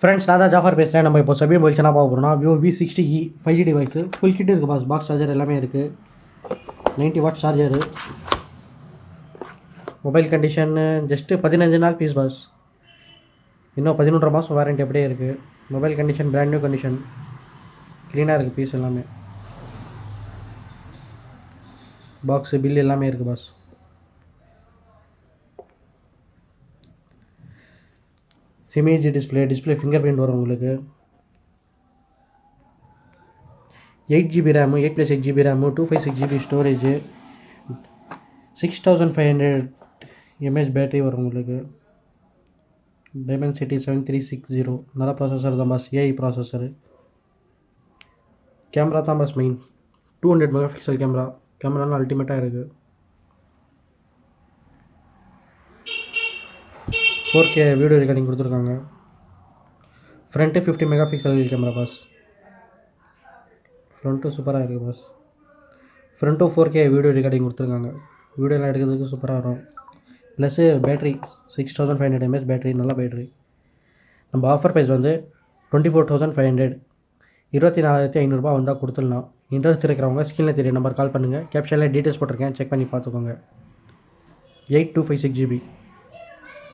Friends நான் தான் ஜாஃபர் பேசுகிறேன். நம்ம இப்போ சபி மொபைல்ஸ் என்ன பார்க்க போகிறோம்னா Vivo V60e 5G device full kit இருக்குது பாஸ். பாக்ஸ் சார்ஜர் எல்லாமே இருக்குது. 90 வாட் சார்ஜரு. மொபைல் கண்டிஷன்னு ஜஸ்ட்டு 15 நாள் பீஸ் பாஸ். இன்னும் 11.5 மாதம் வாரண்ட்டி அப்படியே இருக்குது. Mobile condition brand new condition, க்ளீனாக இருக்குது பீஸ் எல்லாமே. பாக்ஸு பில் எல்லாமே இருக்குது பாஸ். சிமேஜ் டிஸ்பிளே ஃபிங்கர் பிரிண்ட் வரும் உங்களுக்கு. 8GB RAM, 8+8GB RAM, 256GB storage, 6500 mAh battery வரும் உங்களுக்கு. டைமென்சிட்டி 7360. நல்ல ப்ராசஸர் தான் பாஸ், ஏஐ ப்ராசஸரு. கேமரா தான் பாஸ் மெயின். 200 மெகாபிக்சல் கேமராலாம் அல்டிமேட்டாக இருக்குது. 4K வீடியோ ரெக்கார்டிங் கொடுத்துருக்காங்க. Front 50 megapixel camera boss. ஃப்ரண்ட்டும் சூப்பராக இருக்குது பாஸ். ஃப்ரண்ட்டும் 4K வீடியோ ரெக்கார்டிங் கொடுத்துருக்காங்க. வீடியோலாம் எடுக்கிறதுக்கு சூப்பராக வரும். ப்ளஸ்ஸு பேட்ரி 6500 mAh பேட்ரி, நல்ல பேட்ரி. நம்ம ஆஃபர் ப்ரைஸ் வந்து 24,500, 24,500 வந்தால் கொடுத்துடலாம். இன்ட்ரெஸ்ட் இருக்கிறவங்க ஸ்கிரீனில் தெரிய நம்பர் கால் பண்ணுங்கள். கேப்ஷனில் டீட்டெயில்ஸ் போட்டிருக்கேன், செக் பண்ணி பார்த்துக்கோங்க. 8256GB.